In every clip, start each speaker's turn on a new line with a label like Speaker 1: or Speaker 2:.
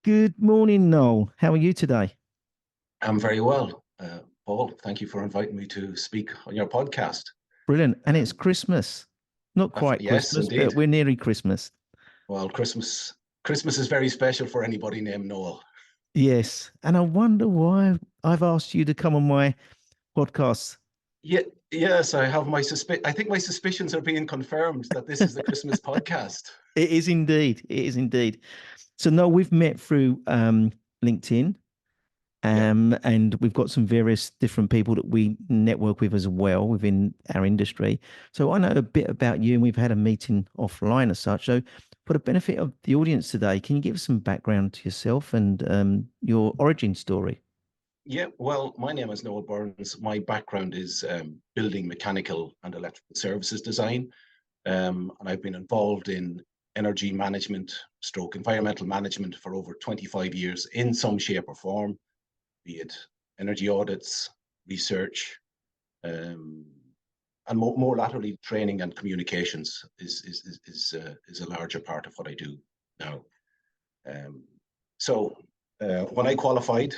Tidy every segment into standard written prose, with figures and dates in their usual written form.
Speaker 1: Good morning, Noel. How are you today?
Speaker 2: I'm very well, Paul. Thank you for inviting me to speak on your podcast.
Speaker 1: Brilliant. And it's Christmas. Not quite
Speaker 2: Yes,
Speaker 1: Christmas, but
Speaker 2: indeed.
Speaker 1: we're nearly Christmas.
Speaker 2: Well, Christmas is very special for anybody named Noel.
Speaker 1: Yes. And I wonder why I've asked you to come on my podcast.
Speaker 2: Yeah, yes, I have I think my suspicions are being confirmed that this is the Christmas podcast.
Speaker 1: It is indeed. It is indeed. So, Noel, we've met through LinkedIn.
Speaker 2: Yeah,
Speaker 1: And we've got some various different people that we network with as well within our industry. So I know a bit about you, and we've had a meeting offline as such. So for the benefit of the audience today, can you give us some background to yourself and your origin story?
Speaker 2: yeah. Well, my name is Noel Burns. My background is building mechanical and electrical services design, and I've been involved in energy management, stroke environmental management for over 25 years in some shape or form, be it energy audits, research, um, and more laterally, training and communications is a larger part of what I do now. Um, so when I qualified,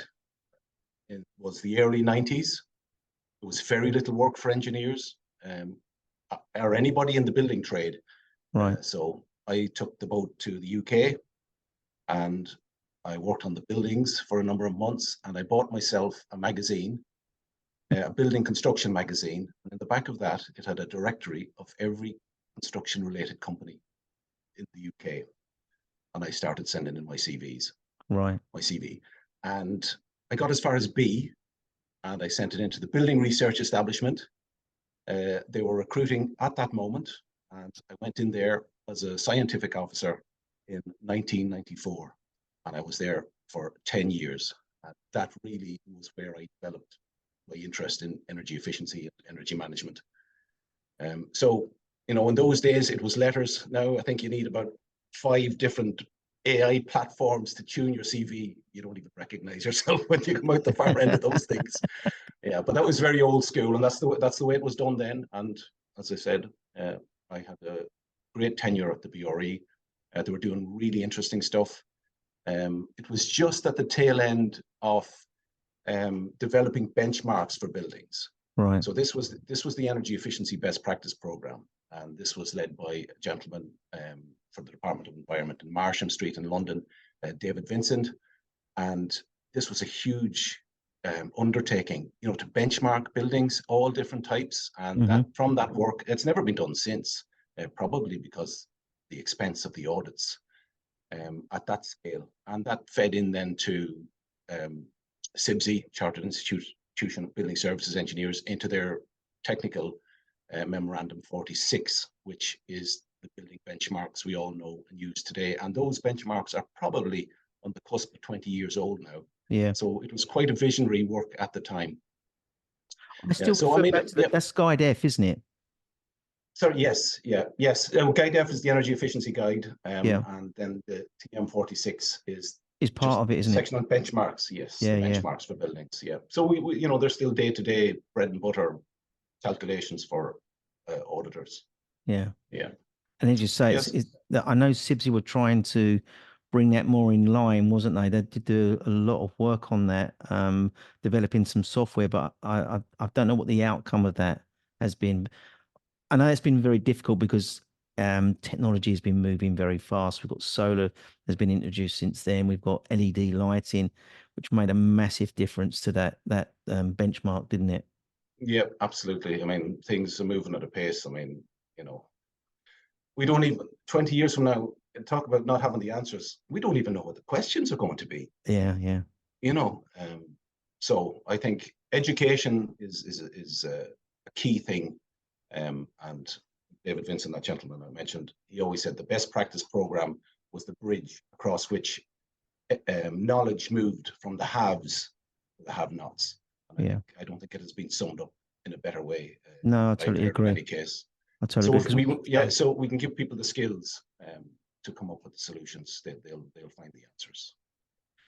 Speaker 2: it was the early 90s. There was very little work for engineers or anybody in the building trade.
Speaker 1: Right.
Speaker 2: So I took the boat to the UK and I worked on the buildings for a number of months, and I bought myself a magazine, a building construction magazine. And in the back of that, it had a directory of every construction related company in the UK. And I started sending in my CVs,
Speaker 1: Right.
Speaker 2: my CV. And I got as far as B, and I sent it into the building research establishment. They were recruiting at that moment, and I went in there as a scientific officer in 1994. And I was there for 10 years. And that really was where I developed my interest in energy efficiency and energy management. So, in those days, it was letters. Now I think you need about 5 different AI platforms to tune your CV. You don't even recognize yourself when you come out the far end of those things. Yeah, but that was very old school, and that's the way it was done then. And as I said, I had a great tenure at the BRE. They were doing really interesting stuff. It was just at the tail end of developing benchmarks for buildings.
Speaker 1: Right.
Speaker 2: So this was the energy efficiency best practice program, and this was led by a gentleman from the Department of Environment in Marsham Street in London, David Vincent, and this was a huge undertaking, to benchmark buildings, all different types, and that from that work, it's never been done since, probably because the expense of the audits at that scale, and that fed in then to CIBSE, Chartered Institution of Building Services Engineers, into their technical Memorandum 46, which is the building benchmarks we all know and use today. And those benchmarks are probably on the cusp of 20 years old now.
Speaker 1: Yeah.
Speaker 2: So it was quite a visionary work at the time.
Speaker 1: I still refer back to that's Guide F, isn't it?
Speaker 2: Sorry, yes. Guide F is the energy efficiency guide, and then the TM46 is
Speaker 1: part of it, isn't it?
Speaker 2: Section on benchmarks. Yes, the benchmarks for buildings. Yeah. So we there's still day-to-day bread and butter calculations for auditors.
Speaker 1: Yeah.
Speaker 2: Yeah.
Speaker 1: And as you say, I know CIBSE were trying to bring that more in line, wasn't they? They did do a lot of work on that, developing some software, but I don't know what the outcome of that has been. I know it's been very difficult because technology has been moving very fast. We've got solar has been introduced since then. We've got LED lighting, which made a massive difference to that benchmark, didn't it?
Speaker 2: Yeah, absolutely. I mean, things are moving at a pace. I mean, we don't even 20 years from now talk about not having the answers. We don't even know what the questions are going to be.
Speaker 1: Yeah.
Speaker 2: So I think education is a key thing. And David Vincent, that gentleman I mentioned, he always said the best practice program was the bridge across which knowledge moved from the haves to the have-nots. I don't think it has been summed up in a better way.
Speaker 1: No, I totally agree.
Speaker 2: In any case.
Speaker 1: I totally agree.
Speaker 2: So we can give people the skills to come up with the solutions. They'll find the answers.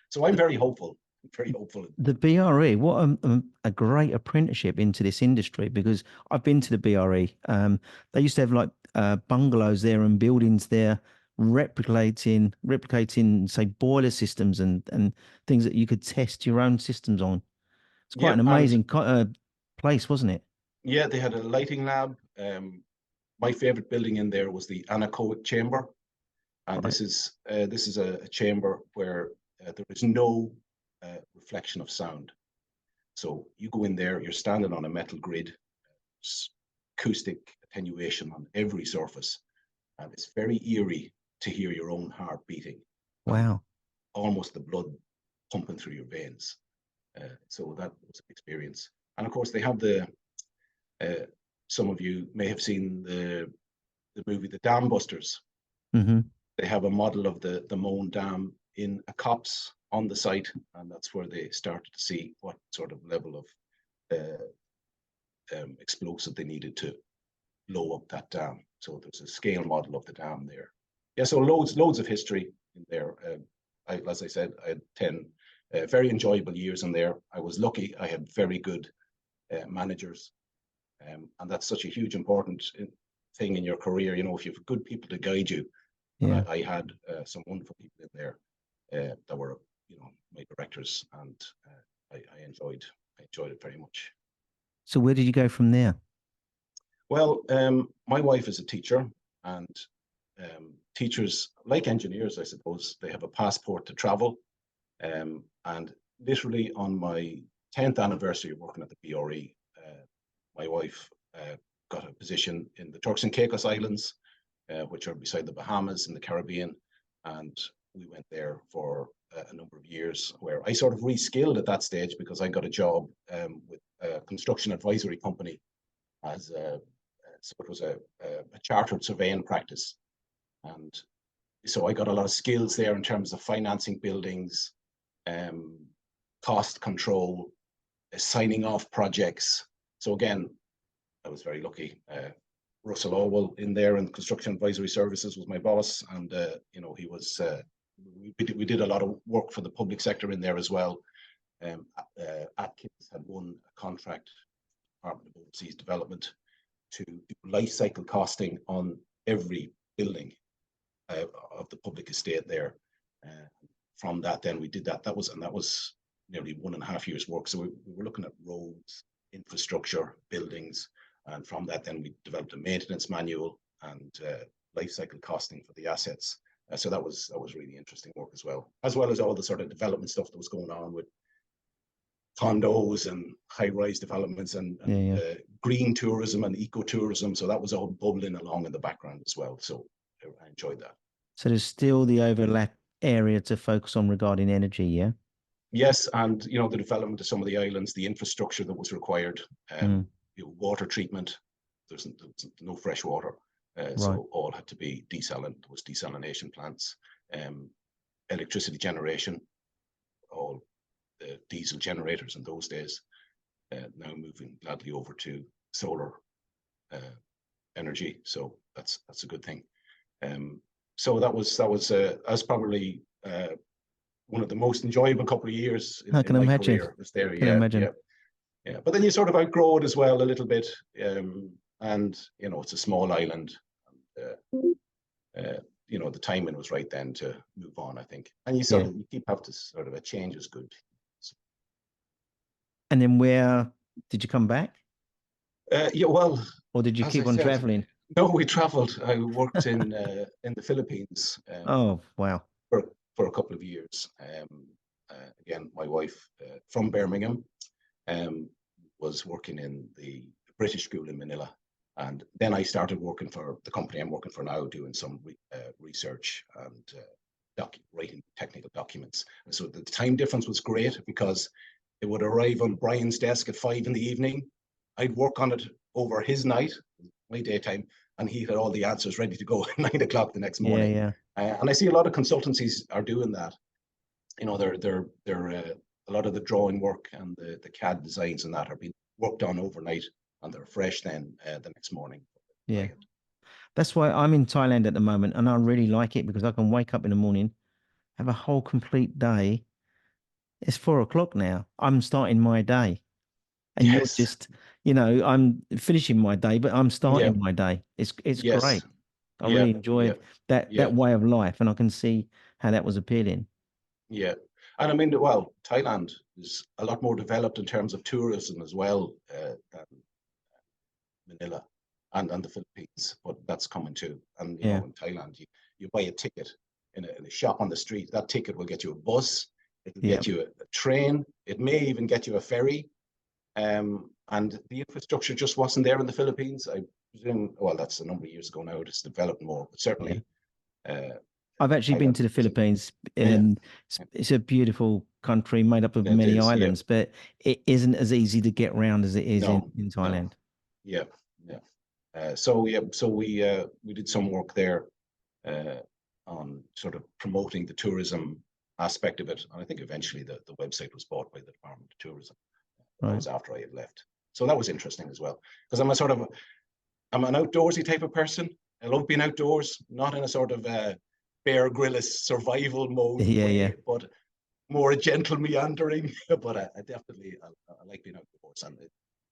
Speaker 2: So I'm very hopeful. Very hopeful.
Speaker 1: The BRE, what a great apprenticeship into this industry, because I've been to the BRE. They used to have like bungalows there and buildings there replicating, say, boiler systems and things that you could test your own systems on. It's quite
Speaker 2: Yeah,
Speaker 1: an
Speaker 2: and
Speaker 1: amazing place, wasn't it?
Speaker 2: yeah, they had a lighting lab. My favorite building in there was the anechoic chamber, and
Speaker 1: Right.
Speaker 2: this is a chamber where there is no reflection of sound. So you go in there, you're standing on a metal grid, acoustic attenuation on every surface, and it's very eerie to hear your own heart beating and
Speaker 1: Wow.
Speaker 2: almost the blood pumping through your veins. So that was an experience. And of course, they have uh, some of you may have seen the movie The Dam Busters.
Speaker 1: Hmm.
Speaker 2: They have a model of the Moan Dam in a copse on the site, and that's where they started to see what sort of level of explosive they needed to blow up that dam. So there's a scale model of the dam there. Yeah, so loads of history in there. As I said, I had 10 very enjoyable years in there. I was lucky. I had very good managers, and that's such a huge important thing in your career. You know, if you have good people to guide you, and
Speaker 1: Yeah.
Speaker 2: I had some wonderful people in there that were, you know, my directors, and I enjoyed it very much.
Speaker 1: So where did you go from there?
Speaker 2: Well, my wife is a teacher, and teachers, like engineers, I suppose, they have a passport to travel. And literally on my 10th anniversary of working at the BRE, my wife got a position in the Turks and Caicos Islands, which are beside the Bahamas in the Caribbean. And we went there for a number of years, where I sort of reskilled at that stage because I got a job with a construction advisory company as so it was a chartered surveying practice. And so I got a lot of skills there in terms of financing buildings, um, cost control, signing off projects. So again, I was very lucky. Russell Orwell in there in construction advisory services was my boss, and you know, he was. We did a lot of work for the public sector in there as well. Atkins had won a contract, Department of Overseas Development, to do life cycle costing on every building of the public estate there. From that, then we did that. That was nearly 1.5 years work. So we were looking at roads, infrastructure, buildings, and from that, then we developed a maintenance manual and life cycle costing for the assets. So that was really interesting work as well as all the sort of development stuff that was going on with condos and high-rise developments and
Speaker 1: Yeah.
Speaker 2: green tourism and ecotourism. So that was all bubbling along in the background as well. So I enjoyed that.
Speaker 1: So there's still the overlap area to focus on regarding energy, yeah?
Speaker 2: Yes, and you know, the development of some of the islands, the infrastructure that was required,
Speaker 1: Mm,
Speaker 2: you know, water treatment. There's no fresh water,
Speaker 1: right.
Speaker 2: so all had to be desalination plants, electricity generation, all the diesel generators in those days. Now moving gladly over to solar energy, so that's a good thing. So that was probably one of the most enjoyable couple of years
Speaker 1: I
Speaker 2: in
Speaker 1: can
Speaker 2: my
Speaker 1: imagine.
Speaker 2: career. Was there,
Speaker 1: Can imagine.
Speaker 2: yeah. But then you sort of outgrow it as well a little bit, and you know, it's a small island. And, you know, the timing was right then to move on, I think. And you
Speaker 1: Yeah.
Speaker 2: you keep have to sort of a change is good. So,
Speaker 1: And then where did you come back?
Speaker 2: yeah, well,
Speaker 1: Or did you
Speaker 2: as I
Speaker 1: keep on
Speaker 2: said,
Speaker 1: traveling?
Speaker 2: no, we travelled. I worked in the Philippines
Speaker 1: Oh, wow.
Speaker 2: for a couple of years. Again, my wife from Birmingham was working in the British school in Manila. And then I started working for the company I'm working for now, doing some research and writing technical documents. And so the time difference was great because it would arrive on Brian's desk at 5 p.m. I'd work on it over his night, my daytime, and he had all the answers ready to go at 9 o'clock the next
Speaker 1: Yeah,
Speaker 2: morning.
Speaker 1: yeah.
Speaker 2: And I see a lot of consultancies are doing that. You know, they're a lot of the drawing work and the CAD designs and that are being worked on overnight, and they're fresh then the next morning.
Speaker 1: Yeah. That's why I'm in Thailand at the moment, and I really like it because I can wake up in the morning, have a whole complete day. It's 4 o'clock now. I'm starting my day. And you're
Speaker 2: Yes.
Speaker 1: just, I'm finishing my day, but I'm
Speaker 2: Yeah.
Speaker 1: starting my day. It's
Speaker 2: Yes.
Speaker 1: great. I really enjoyed that
Speaker 2: yeah,
Speaker 1: way of life, and I can see how that was appealing.
Speaker 2: yeah. And I mean, well, Thailand is a lot more developed in terms of tourism as well than Manila and the Philippines, but that's coming too. And you
Speaker 1: Yeah,
Speaker 2: know, in Thailand, you buy a ticket in a shop on the street. That ticket will get you a bus. It'll
Speaker 1: yeah,
Speaker 2: get you a train. It may even get you a ferry. And the infrastructure just wasn't there in the Philippines. I presume, well, that's a number of years ago now. It's developed more, but
Speaker 1: yeah.
Speaker 2: certainly uh,
Speaker 1: I've actually been
Speaker 2: Thailand
Speaker 1: to the
Speaker 2: isn't.
Speaker 1: Philippines,
Speaker 2: Yeah,
Speaker 1: and it's a beautiful country made up of
Speaker 2: it
Speaker 1: many
Speaker 2: is. Yeah,
Speaker 1: islands, but it isn't as easy to get around as it is
Speaker 2: no,
Speaker 1: in
Speaker 2: no.
Speaker 1: Thailand.
Speaker 2: Yeah, yeah. So we did some work there uh, on sort of promoting the tourism aspect of it. And I think eventually the website was bought by the Department of Tourism. That
Speaker 1: Right.
Speaker 2: was after I had left. So that was interesting as well. Because I'm an outdoorsy type of person. I love being outdoors, not in a sort of Bear Grylls survival mode
Speaker 1: Yeah, yeah.
Speaker 2: way, but more a gentle meandering. But I definitely I like being outdoors, and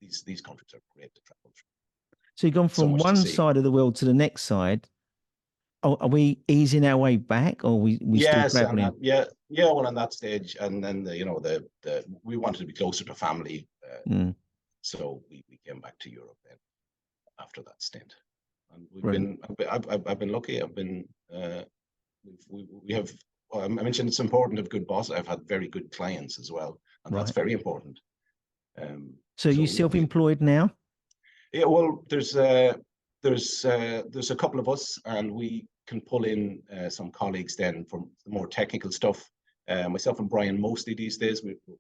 Speaker 2: these countries are great to travel through.
Speaker 1: So you've gone
Speaker 2: So
Speaker 1: from
Speaker 2: much to
Speaker 1: one
Speaker 2: see.
Speaker 1: side of the world to the next side. Oh, are we easing our way back, or we still
Speaker 2: Yes, and
Speaker 1: traveling?
Speaker 2: yeah, yeah. Well, on that stage, and then the we wanted to be closer to family,
Speaker 1: Mm,
Speaker 2: so we came back to Europe then after that stint, and we've
Speaker 1: brilliant.
Speaker 2: been I've been lucky. I've been we have. Well, I mentioned it's important to have good boss. I've had very good clients as well, and that's
Speaker 1: Right.
Speaker 2: very important.
Speaker 1: So you
Speaker 2: So we
Speaker 1: self-employed now?
Speaker 2: yeah. Well, there's a couple of us, and we can pull in some colleagues then for the more technical stuff. Myself and Brian mostly these days we do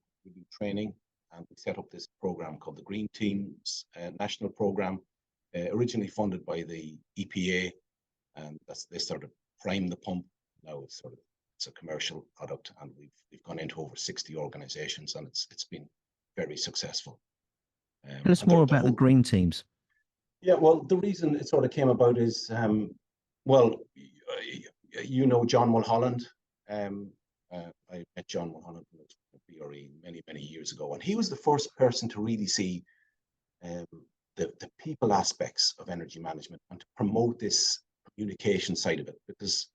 Speaker 2: training, and we set up this program called the Green Teams National Program, originally funded by the EPA, and they sort of prime the pump. Now it's a commercial product, and we've gone into over 60 organizations, and it's been very successful.
Speaker 1: Tell us
Speaker 2: And
Speaker 1: more
Speaker 2: the
Speaker 1: about the
Speaker 2: whole
Speaker 1: green teams.
Speaker 2: Yeah, well, the reason it sort of came about is, well, you know John Mulholland. Um, I met John Mulholland at BRE many years ago, and he was the first person to really see um, the people aspects of energy management and to promote this communication side of it. Because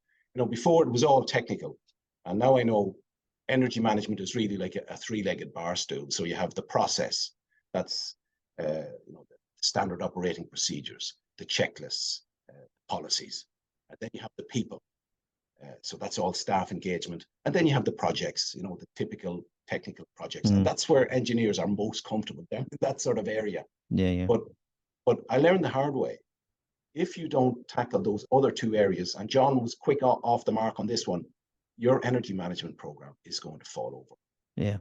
Speaker 2: before it was all technical, and now I know energy management is really like a three-legged bar stool. So you have the process, that's the standard operating procedures, the checklists, policies, and then you have the people. So that's all staff engagement, and then you have the projects. The typical technical projects, and
Speaker 1: Mm,
Speaker 2: that's where engineers are most comfortable down in that sort of area.
Speaker 1: yeah, yeah.
Speaker 2: But I learned the hard way. If you don't tackle those other two areas, and John was quick off the mark on this one, your energy management program is going to fall over.
Speaker 1: Yeah.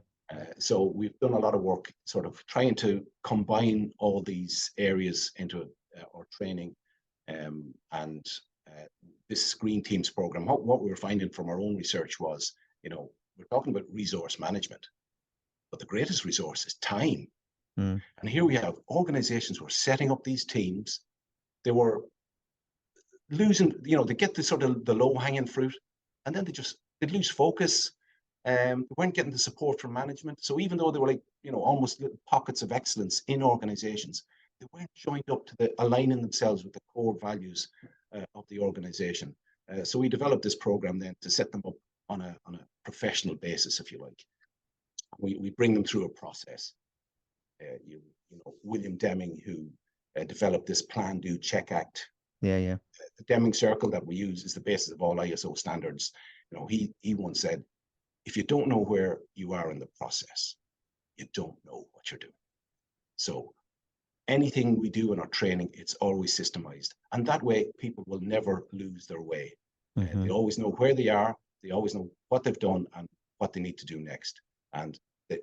Speaker 2: So we've done a lot of work sort of trying to combine all these areas into our training. And this Green Teams program, what we were finding from our own research was, we're talking about resource management, but the greatest resource is time.
Speaker 1: Mm,
Speaker 2: And here we have organizations who are setting up these teams. They were losing, they get the sort of the low hanging fruit, and then they'd lose focus. They weren't getting the support from management. So even though they were like, almost little pockets of excellence in organizations, they weren't joined up to aligning themselves with the core values of the organization. So we developed this program then to set them up on a professional basis, if you like. We bring them through a process. William Deming, who developed this Plan, Do, Check, Act.
Speaker 1: yeah, yeah.
Speaker 2: The Deming Circle that we use is the basis of all ISO standards. He once said, if you don't know where you are in the process, you don't know what you're doing. So anything we do in our training, it's always systemized. And that way, people will never lose their way. They always know where they are. They always know what they've done and what they need to do next. And the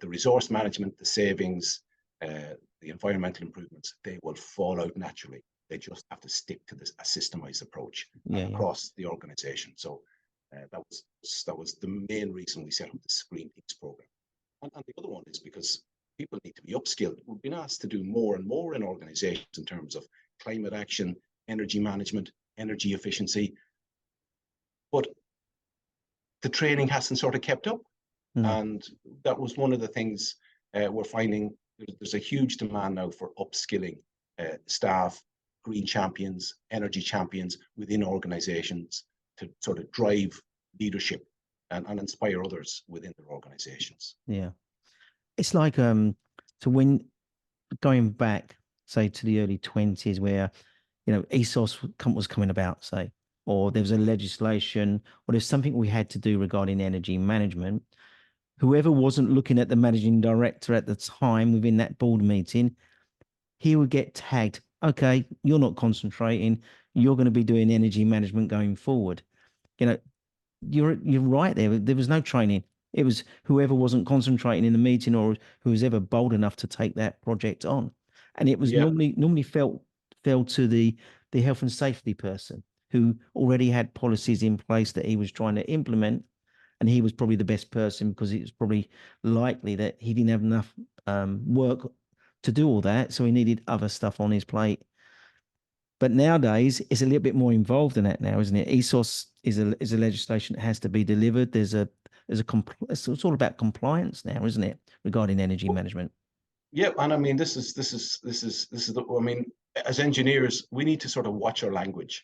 Speaker 2: resource management, the savings, the environmental improvements, they will fall out naturally. They just have to stick to a systemized approach across the organization. So that was the main reason we set up the Green Teams program. And the other one is because people need to be upskilled. We've been asked to do more and more in organizations in terms of climate action, energy management, energy efficiency. But the training hasn't sort of kept up.
Speaker 1: Mm,
Speaker 2: And that was one of the things we're finding. There's a huge demand now for upskilling staff, green champions, energy champions within organizations to sort of drive leadership and inspire others within their organizations.
Speaker 1: Yeah. It's like, so when going back, say, to the early 20s, where, ESOS was coming about, say, or there was a legislation, or there's something we had to do regarding energy management, whoever wasn't looking at the managing director at the time within that board meeting, he would get tagged. Okay, you're not concentrating. You're going to be doing energy management going forward. You know, you're right there. There was no training. It was whoever wasn't concentrating in the meeting or who was ever bold enough to take that project on. And it was
Speaker 2: Yeah.
Speaker 1: normally fell to the health and safety person who already had policies in place that he was trying to implement. And he was probably the best person because it was probably likely that he didn't have enough work to do all that. So he needed other stuff on his plate. But nowadays, it's a little bit more involved than that now, isn't it? ESOS is a legislation that has to be delivered. It's all about compliance now, isn't it, regarding energy management?
Speaker 2: Yeah, and I mean, this is I mean, as engineers, we need to sort of watch our language.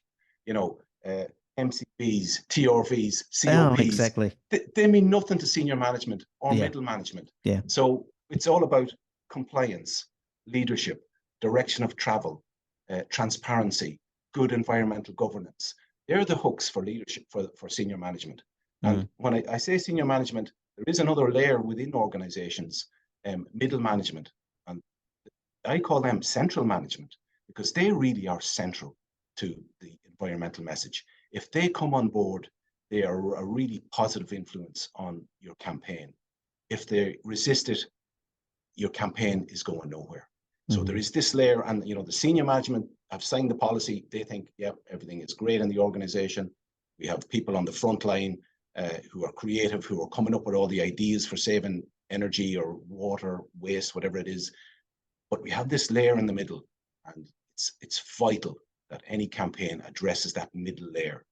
Speaker 2: MCBs, TRVs,
Speaker 1: Oh,
Speaker 2: COPs,
Speaker 1: exactly.
Speaker 2: they mean nothing to senior management or
Speaker 1: Yeah.
Speaker 2: middle management.
Speaker 1: Yeah.
Speaker 2: So it's all about compliance, leadership, direction of travel, transparency, good environmental governance. They're the hooks for leadership for senior management. And when I say senior management, there is another layer within organizations, middle management, and I call them central management because they really are central to the environmental message. If they come on board, they are a really positive influence on your campaign. If they resist it, your campaign is going nowhere. So there is this layer, and the senior management have signed the policy. They think, yep, everything is great in the organization. We have people on the front line who are creative, who are coming up with all the ideas for saving energy or water, waste, whatever it is. But we have this layer in the middle, and it's vital that any campaign addresses that middle layer.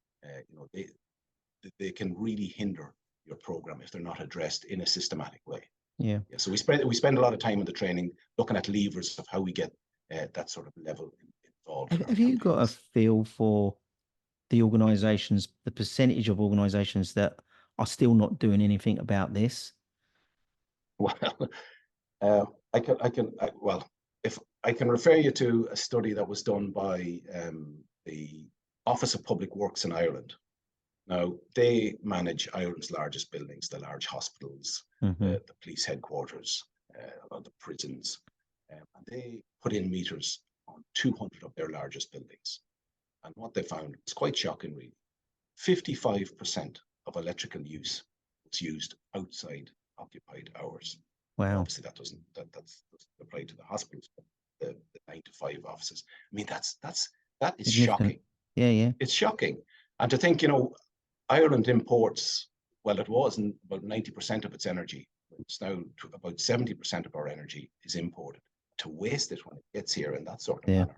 Speaker 2: They can really hinder your program if they're not addressed in a systematic way.
Speaker 1: Yeah.
Speaker 2: So we spend a lot of time in the training looking at levers of how we get that sort of level involved.
Speaker 1: Have you got a feel for the organizations, the percentage of organizations that are still not doing anything about this?
Speaker 2: Well, if I can refer you to a study that was done by the Office of Public Works in Ireland. Now, they manage Ireland's largest buildings, the large hospitals, the police headquarters, the prisons, and they put in meters on 200 of their largest buildings. And what they found was quite shocking, really. 55% of electrical use was used outside occupied hours.
Speaker 1: Wow.
Speaker 2: Obviously, that doesn't apply to the hospitals, but the 9 to 5 offices. I mean, that is shocking.
Speaker 1: Yeah.
Speaker 2: It's shocking. And to think, Ireland imports, well, it was about 90% of its energy. It's now about 70% of our energy is imported. To waste it when it gets here in that sort of manner.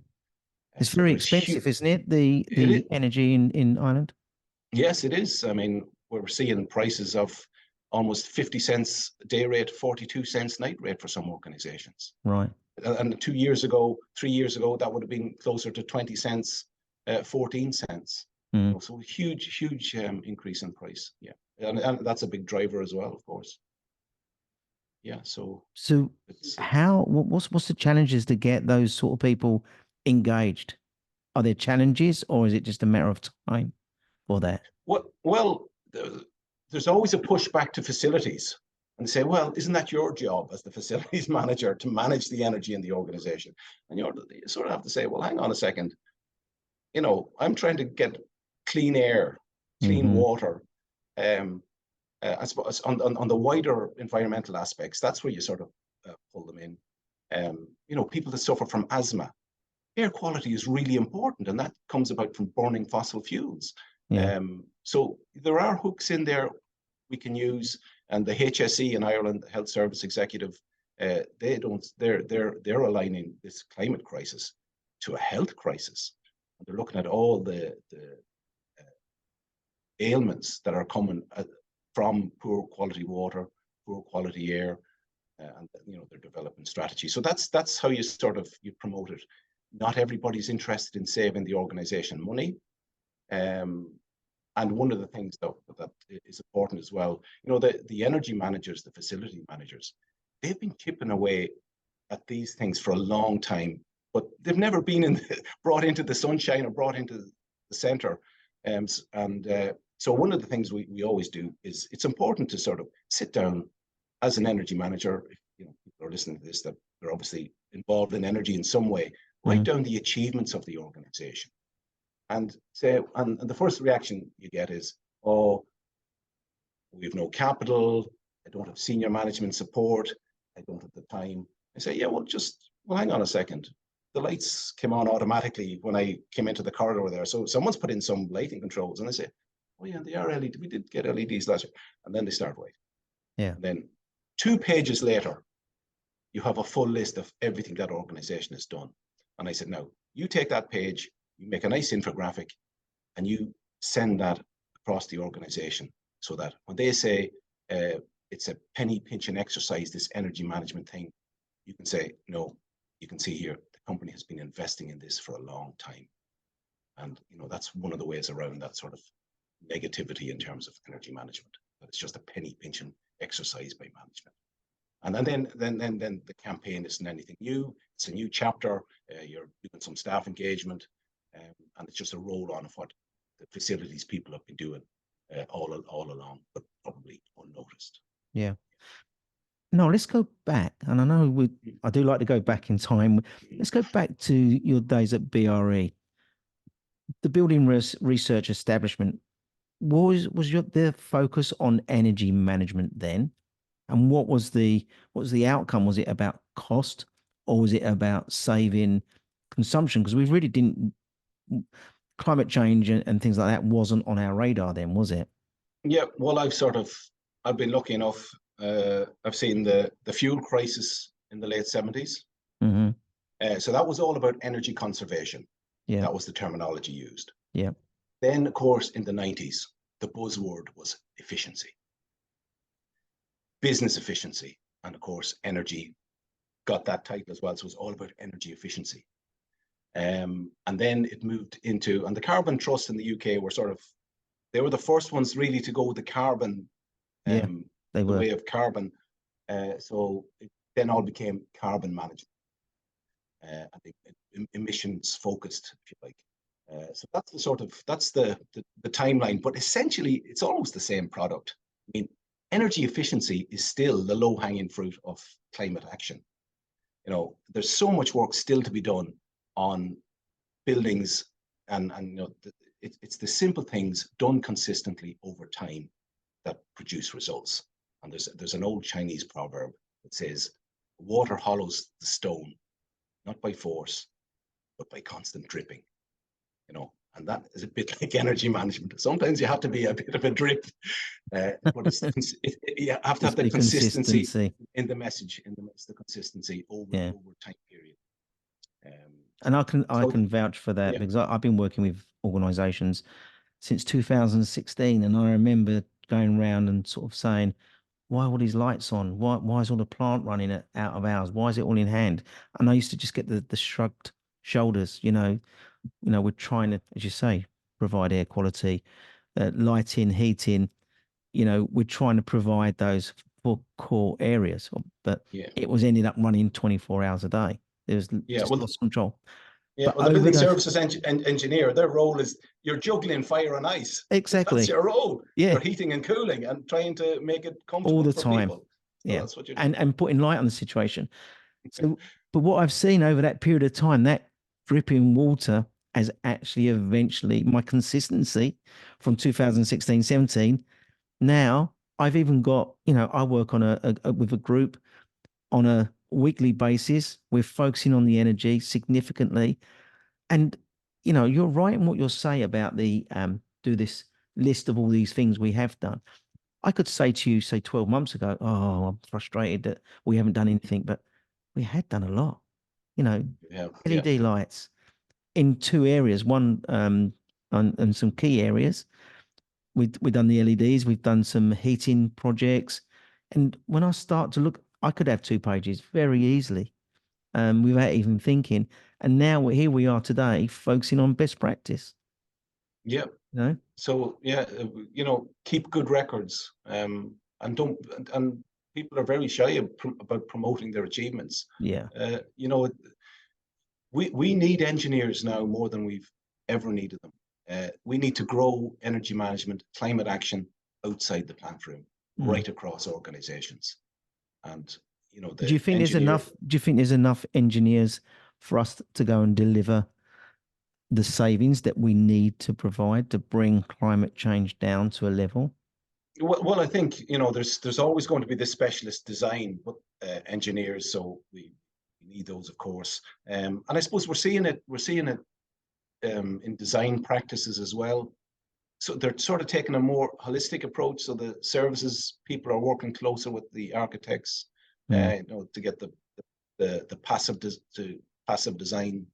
Speaker 1: It's very expensive, isn't it? The energy in Ireland?
Speaker 2: Yes, it is. I mean, we're seeing prices of almost 50 cents day rate, 42 cents night rate for some organizations.
Speaker 1: Right.
Speaker 2: And 3 years ago, that would have been closer to 20 cents, 14 cents. So huge increase in price. Yeah, and that's a big driver as well, of course. Yeah. So
Speaker 1: what's the challenges to get those sort of people engaged? Are there challenges, or is it just a matter of time for that?
Speaker 2: Well, there's always a pushback to facilities, and say, well, isn't that your job as the facilities manager to manage the energy in the organization? And you sort of have to say, well, hang on a second. I'm trying to get clean air, clean water. I suppose on the wider environmental aspects, that's where you sort of pull them in. People that suffer from asthma, air quality is really important, and that comes about from burning fossil fuels.
Speaker 1: Yeah.
Speaker 2: So there are hooks in there we can use, and the HSE in Ireland, the Health Service Executive, they're aligning this climate crisis to a health crisis. And they're looking at all the ailments that are coming from poor quality water, poor quality air, and they're developing strategies. So that's how you promote it. not everybody's interested in saving the organization money. And one of the things that is important as well, the energy managers, the facility managers, they've been chipping away at these things for a long time, but they've never been brought into the sunshine or brought into the center. So one of the things we always do is, it's important to sort of sit down as an energy manager. If people are listening to this that are obviously involved in energy in some way, write down the achievements of the organization. And say, and the first reaction you get is, oh, we have no capital, I don't have senior management support, I don't have the time. I say, yeah, well, hang on a second. The lights came on automatically when I came into the corridor there. So someone's put in some lighting controls, and I say, oh yeah, they are LED. We did get LEDs last year. And then they start writing.
Speaker 1: Yeah.
Speaker 2: And then 2 pages later, you have a full list of everything that organization has done. And I said, now, you take that page, you make a nice infographic, and you send that across the organization, so that when they say it's a penny pinching exercise, this energy management thing, you can say, no, you can see here, the company has been investing in this for a long time. And that's one of the ways around that sort of negativity in terms of energy management, that it's just a penny pinching exercise by management. And then the campaign isn't anything new. It's a new chapter. You're doing some staff engagement, and it's just a roll on of what the facilities people have been doing all along, but probably unnoticed.
Speaker 1: Yeah. No, let's go back. And I know I do like to go back in time. Let's go back to your days at BRE. The building research establishment, was their focus on energy management then? And what was the outcome? Was it about cost, or was it about saving consumption? Because we really didn't, climate change and things like that wasn't on our radar then, was it?
Speaker 2: Yeah, well, I've been lucky enough. I've seen the fuel crisis in the late 70s. So that was all about energy conservation.
Speaker 1: Yeah.
Speaker 2: That was the terminology used.
Speaker 1: Yeah.
Speaker 2: Then, of course, in the 90s, the buzzword was efficiency, business efficiency. And of course, energy got that title as well. So it was all about energy efficiency. And then it moved into, and the Carbon Trust in the UK they were the first ones really to go with the carbon,
Speaker 1: they were.
Speaker 2: the way of carbon. So it then all became carbon management. I think emissions focused, if you like. So that's the timeline, but essentially it's almost the same product. I mean, energy efficiency is still the low-hanging fruit of climate action. There's so much work still to be done on buildings, and it's the simple things done consistently over time that produce results. And there's an old Chinese proverb that says, water hollows the stone, not by force, but by constant dripping. And that is a bit like energy management. Sometimes you have to be a bit of a drip, but you have to have the consistency in the message, the consistency over time period.
Speaker 1: And I can vouch for that, because I've been working with organisations since 2016, and I remember going around and sort of saying, why are all these lights on? Why is all the plant running out of hours? Why is it all in hand? And I used to just get the shrugged shoulders. We're trying to, as you say, provide air quality, lighting, heating. We're trying to provide those for core areas, but it was ended up running 24 hours a day. There was lost control.
Speaker 2: Yeah, but the building services engineer, their role is you're juggling fire and ice.
Speaker 1: Exactly.
Speaker 2: That's your role.
Speaker 1: Yeah.
Speaker 2: You're heating and cooling and trying to make it comfortable
Speaker 1: all the
Speaker 2: for
Speaker 1: time.
Speaker 2: People.
Speaker 1: Yeah.
Speaker 2: So that's what you're doing.
Speaker 1: And putting light on the situation. So, but what I've seen over that period of time, that dripping water has actually eventually, my consistency from 2016, 17, now I've even got, I work on with a group on a weekly basis. We're focusing on the energy significantly. And, you're right in what you'll say about the do this list of all these things we have done. I could say to you, say 12 months ago, oh, I'm frustrated that we haven't done anything, but we had done a lot. LED lights in 2 areas, one and some key areas. We've done the LEDs, we've done some heating projects. And when I start to look, I could have 2 pages very easily without even thinking. And now here we are today, focusing on best practice.
Speaker 2: Yeah.
Speaker 1: You know?
Speaker 2: So yeah, keep good records, and don't. And people are very shy about promoting their achievements.
Speaker 1: Yeah.
Speaker 2: We need engineers now more than we've ever needed them. We need to grow energy management, climate action outside the plant room, right across organizations. And
Speaker 1: Do you think there's enough? Do you think there's enough engineers for us to go and deliver the savings that we need to provide to bring climate change down to a level?
Speaker 2: Well, I think there's always going to be this specialist design engineers, so we need those, of course. And I suppose we're seeing it in design practices as well. So they're sort of taking a more holistic approach. So the services people are working closer with the architects, to get the passive design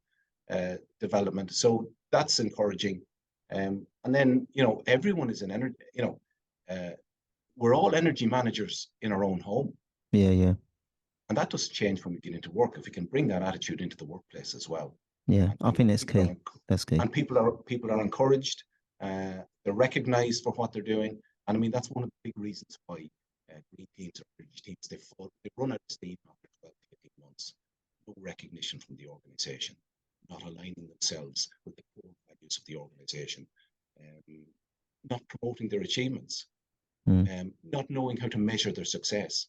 Speaker 2: development. So that's encouraging. And then everyone is an energy. We're all energy managers in our own home.
Speaker 1: Yeah, yeah.
Speaker 2: And that doesn't change when we get into work. If we can bring that attitude into the workplace as well.
Speaker 1: Yeah, I think that's key. That's key.
Speaker 2: And people are encouraged. They're recognized for what they're doing. And I mean, that's one of the big reasons why green teams or energy teams, they run out of steam after 12 to 18 months. No recognition from the organization, not aligning themselves with the core values of the organization, not promoting their achievements, not knowing how to measure their success.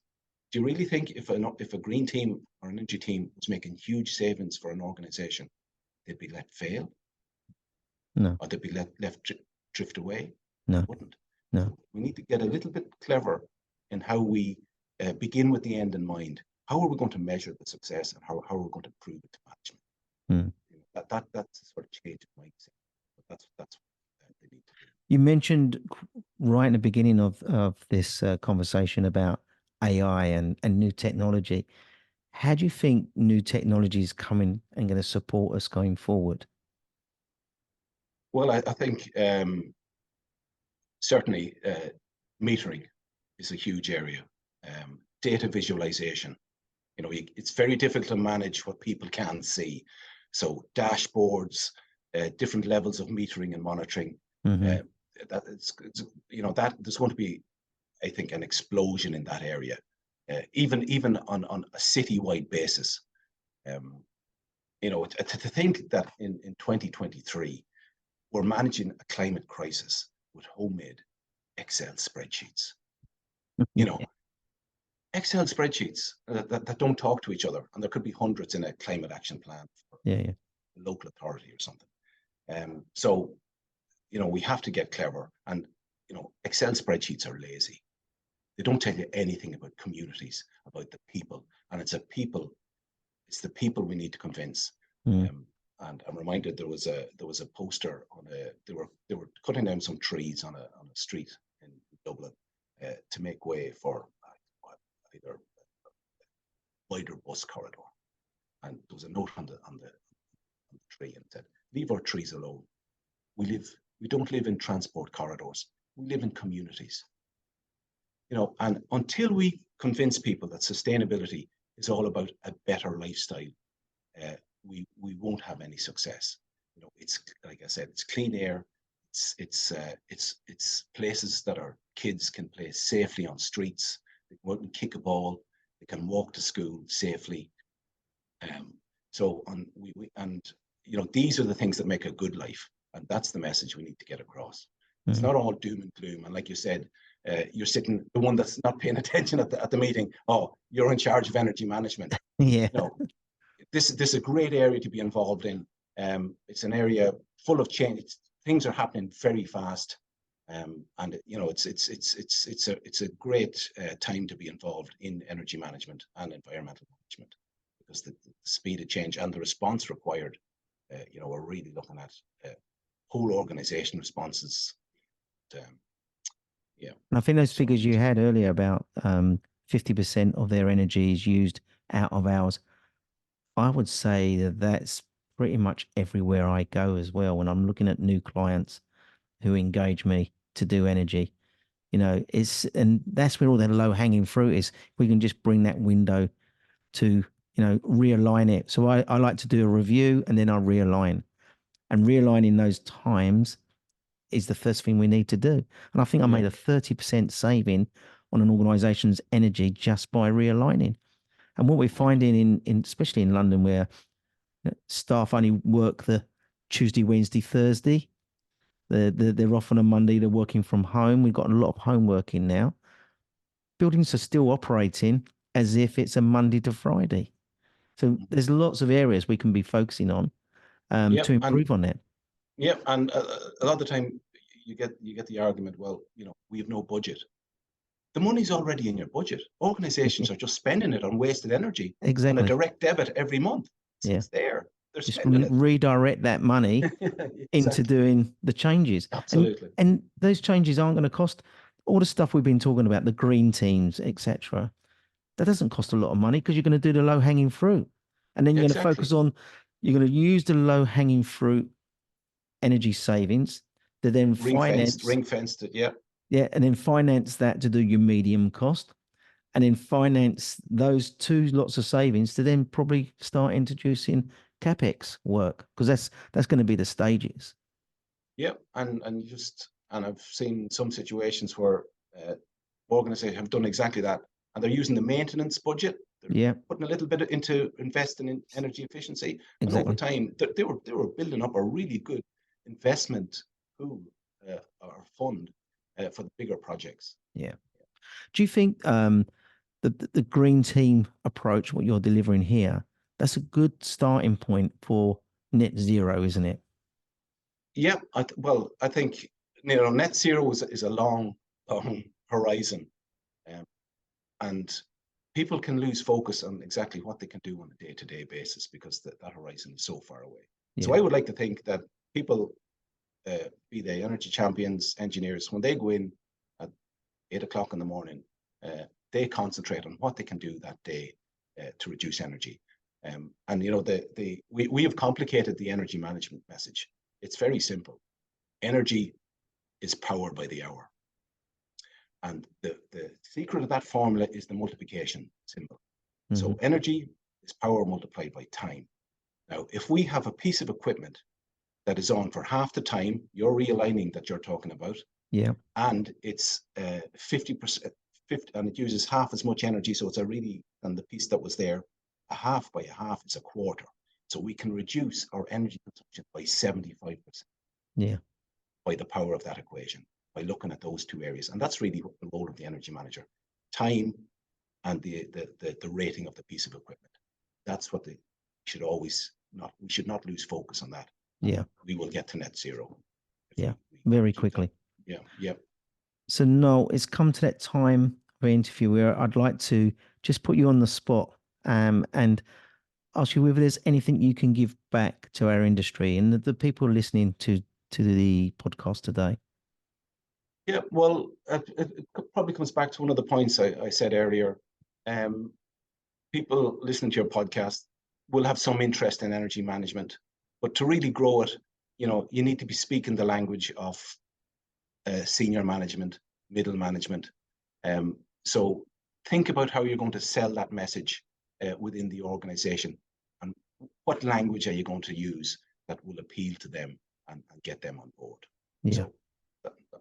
Speaker 2: Do you really think if a green team or an energy team was making huge savings for an organization, they'd be let fail?
Speaker 1: No.
Speaker 2: Or they'd be left drift away?
Speaker 1: No.
Speaker 2: They wouldn't.
Speaker 1: No.
Speaker 2: So we need to get a little bit clever in how we begin with the end in mind. How are we going to measure the success, and how are we going to prove it to management? That's a sort of change of mindset. That's what they need to do.
Speaker 1: You mentioned right in the beginning of this conversation about AI and new technology. How do you think new technology is coming and going to support us going forward?
Speaker 2: Well, I think certainly metering is a huge area. Data visualization. It's very difficult to manage what people can see. So dashboards, different levels of metering and monitoring. That there's going to be, I think, an explosion in that area, even on a citywide basis. To think that in 2023 we're managing a climate crisis with homemade Excel spreadsheets. Excel spreadsheets that don't talk to each other, and there could be hundreds in a climate action plan for a local authority or something. So we have to get clever. And Excel spreadsheets are lazy. They don't tell you anything about communities, about the people, and it's the people we need to convince. And I'm reminded there was a poster on they were cutting down some trees on a street in Dublin to make way for either a wider bus corridor. And there was a note on the tree, and it said, "Leave our trees alone. We don't live in transport corridors. We live in communities." And until we convince people that sustainability is all about a better lifestyle, we won't have any success. It's, like I said, it's clean air. It's places that our kids can play safely on streets. They can go out and kick a ball. They can walk to school safely. These are the things that make a good life, and that's the message we need to get across. It's not all doom and gloom. And like you said, you're sitting, the one that's not paying attention at the meeting. Oh, you're in charge of energy management.
Speaker 1: Yeah.
Speaker 2: This is a great area to be involved in. It's an area full of change. Things are happening very fast, and it's a great time to be involved in energy management and environmental management, because the speed of change and the response required. We're really looking at whole organization responses.
Speaker 1: And I think those figures you had earlier about 50% of their energy is used out of hours. I would say that's pretty much everywhere I go as well. When I'm looking at new clients who engage me to do energy, and that's where all the low hanging fruit is. We can just bring that window to realign it. So I like to do a review and then I realign. And realigning those times is the first thing we need to do. And I think I made a 30% saving on an organization's energy just by realigning. And what we're finding in especially in London, where staff only work the Tuesday, Wednesday, Thursday, they're off on a Monday, they're working from home. We've got a lot of home working now. Buildings are still operating as if it's a Monday to Friday. So there's lots of areas we can be focusing on to improve on that.
Speaker 2: Yeah, and a lot of the time you get the argument, well, we have no budget. The money's already in your budget. Organizations are just spending it on wasted energy on a direct debit every month. It's there. They're
Speaker 1: just
Speaker 2: spending it.
Speaker 1: Redirect that money into doing the changes.
Speaker 2: Absolutely.
Speaker 1: And those changes aren't going to cost all the stuff we've been talking about, the green teams, etc. That doesn't cost a lot of money because you're going to do the low hanging fruit. And then you're going to focus on, you're going to use the low hanging fruit energy savings to then
Speaker 2: ring-fenced it,
Speaker 1: and then finance that to do your medium cost, and then finance those two lots of savings to then probably start introducing capex work, because that's going to be the stages.
Speaker 2: And I've seen some situations where organizations have done exactly that, and they're using the maintenance budget. They're putting a little bit into investing in energy efficiency, and over time they were building up a really good investment pool or fund for the bigger projects.
Speaker 1: Do you think the green team approach, what you're delivering here, that's a good starting point for net zero, isn't it?
Speaker 2: I think net zero is a long horizon, and people can lose focus on exactly what they can do on a day-to-day basis because that horizon is so far away. So I would like to think that people, be they energy champions, engineers, when they go in at 8 o'clock in the morning, they concentrate on what they can do that day to reduce energy. We have complicated the energy management message. It's very simple. Energy is powered by the hour. And the secret of that formula is the multiplication symbol. So energy is power multiplied by time. Now, if we have a piece of equipment that is on for half the time, your realigning that you're talking about, and it's 50%, and it uses half as much energy, so it's and the piece that was there, a half by a half is a quarter. So we can reduce our energy consumption by 75%. By the power of that equation, by looking at those two areas. And that's really the role of the energy manager: time and the rating of the piece of equipment. That's what we should not lose focus on that. We will get to net zero.
Speaker 1: Very quickly. So Noel, it's come to that time of the interview where I'd like to just put you on the spot and ask you whether there's anything you can give back to our industry and the people listening to the podcast today.
Speaker 2: Well, it probably comes back to one of the points I said earlier. People listening to your podcast will have some interest in energy management, but to really grow it, you need to be speaking the language of senior management, middle management. So think about how you're going to sell that message within the organization, and what language are you going to use that will appeal to them and get them on board. So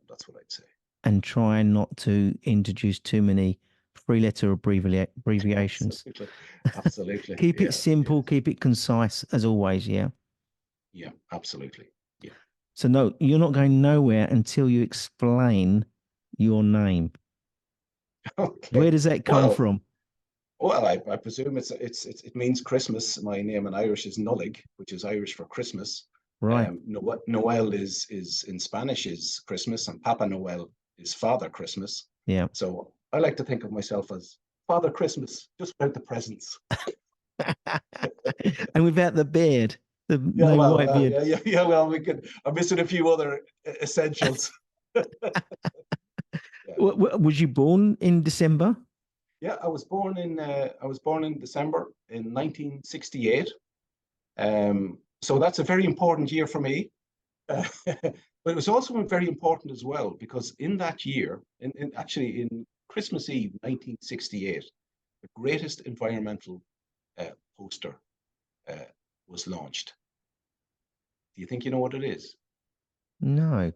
Speaker 2: that's what I'd say.
Speaker 1: And try not to introduce too many three-letter abbreviations.
Speaker 2: Absolutely.
Speaker 1: Keep it simple, keep it concise, as always.
Speaker 2: Absolutely.
Speaker 1: So no, you're not going nowhere until you explain your name. Where does that come from?
Speaker 2: Well, I presume it means Christmas. My name in Irish is Nolig, which is Irish for Christmas.
Speaker 1: Right.
Speaker 2: Noel is in Spanish is Christmas, and Papa Noel is Father Christmas. So I like to think of myself as Father Christmas, just without the presents.
Speaker 1: And without the beard. White beard.
Speaker 2: Well, I'm missing a few other essentials.
Speaker 1: Was you born in December?
Speaker 2: I was born in December in 1968. So that's a very important year for me. But it was also very important as well, because in that year, in Christmas Eve 1968, the greatest environmental poster was launched. Do you think you know what it is?
Speaker 1: No.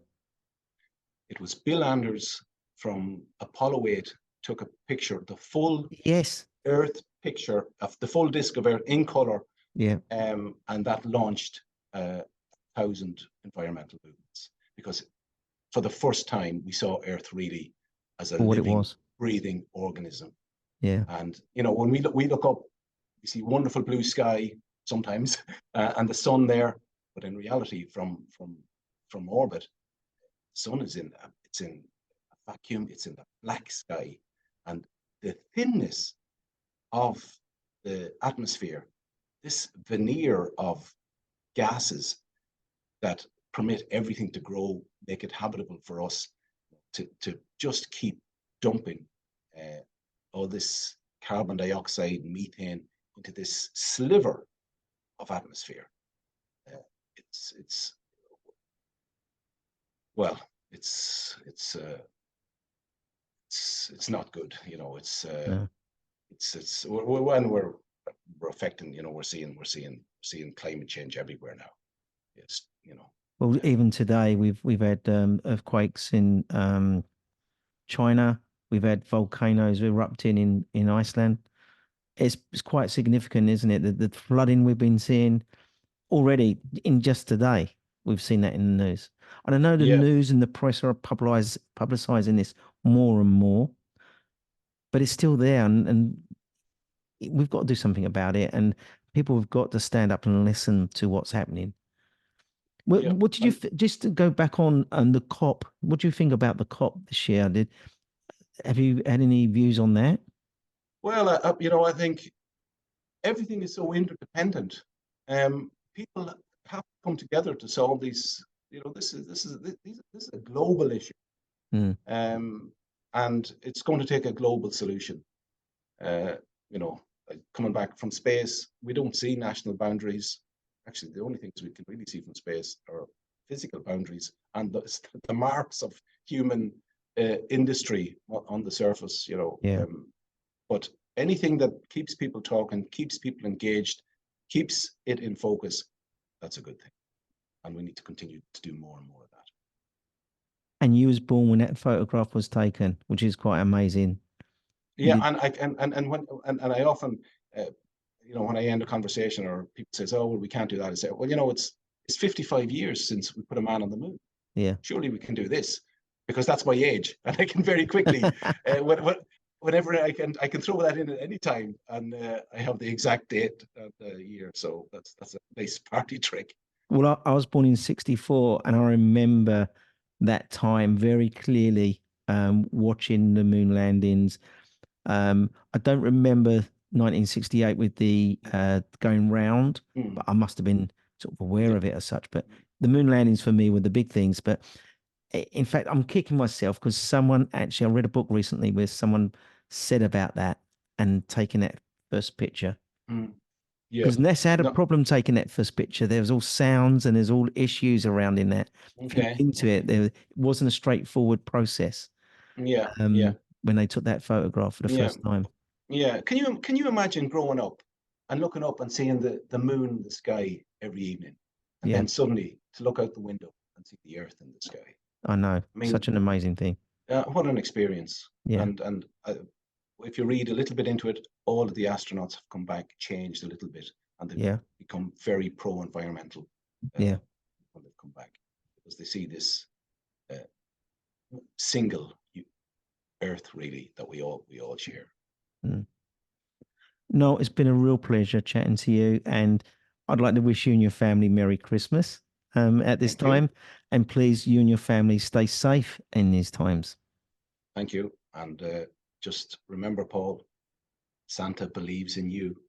Speaker 2: It was Bill Anders from Apollo 8 took a picture, the full
Speaker 1: Yes.
Speaker 2: Earth picture of the full disk of Earth in color.
Speaker 1: Yeah.
Speaker 2: And that launched 1,000 environmental movements, because for the first time we saw Earth really as a
Speaker 1: For what it
Speaker 2: living,
Speaker 1: was.
Speaker 2: breathing organism.
Speaker 1: Yeah.
Speaker 2: And when we look up, we see wonderful blue sky sometimes and the sun there, but in reality, from orbit, the sun is in a vacuum. It's in the black sky, and the thinness of the atmosphere, this veneer of gases that permit everything to grow, make it habitable for us to just keep dumping all this carbon dioxide, methane into this sliver of atmosphere. It's well, it's not good.
Speaker 1: No.
Speaker 2: It's when we're affecting. We're seeing climate change everywhere now. It's
Speaker 1: Well, even today we've had earthquakes in China. We've had volcanoes erupting in Iceland. It's quite significant, isn't it? The flooding we've been seeing already in just today. We've seen that in the news. And I know the
Speaker 2: yeah.
Speaker 1: news and the press are publicizing this more and more, but it's still there, and we've got to do something about it. And people have got to stand up and listen to what's happening.
Speaker 2: Yeah.
Speaker 1: What did you just to go back on the COP? What do you think about the COP this year? Have you had any views on that?
Speaker 2: Well, I think everything is so interdependent. People have to come together to solve these. This is a global issue,
Speaker 1: Mm.
Speaker 2: and it's going to take a global solution. Coming back from space, we don't see national boundaries. Actually, the only things we can really see from space are physical boundaries and the marks of human industry on the surface.
Speaker 1: Yeah.
Speaker 2: But anything that keeps people talking, keeps people engaged, keeps it in focus, that's a good thing. And we need to continue to do more and more of that.
Speaker 1: And you was born when that photograph was taken, which is quite amazing.
Speaker 2: Yeah, and I often, when I end a conversation or people says, "Oh, well, we can't do that," I say, "Well, it's 55 years since we put a man on the moon.
Speaker 1: Yeah.
Speaker 2: Surely we can do this, because that's my age, and I can very quickly, whenever I can throw that in at any time, and I have the exact date of the year. So that's a nice party trick."
Speaker 1: Well, I was born in 64, and I remember that time very clearly, watching the moon landings. I don't remember 1968 with the going round, but I must have been sort of aware of it as such. But the moon landings for me were the big things. But in fact, I'm kicking myself because I read a book recently where someone said about that and taking that first picture.
Speaker 2: Yeah.
Speaker 1: Because NASA had a problem taking that first picture. There was all sounds and there's all issues around in that. If you look into it, it wasn't a straightforward process.
Speaker 2: Yeah.
Speaker 1: When they took that photograph for the first time.
Speaker 2: Yeah. Can you imagine growing up and looking up and seeing the moon in the sky every evening, and then suddenly to look out the window and see the Earth in the sky?
Speaker 1: I know. Such an amazing thing.
Speaker 2: What an experience.
Speaker 1: Yeah.
Speaker 2: And if you read a little bit into it, all of the astronauts have come back, changed a little bit, and they've become very pro-environmental when they've come back, because they see this single Earth really that we all share.
Speaker 1: No, it's been a real pleasure chatting to you, and I'd like to wish you and your family Merry Christmas at this time, and please, you and your family stay safe in these times.
Speaker 2: Thank you, and just remember, Paul, Santa believes in you.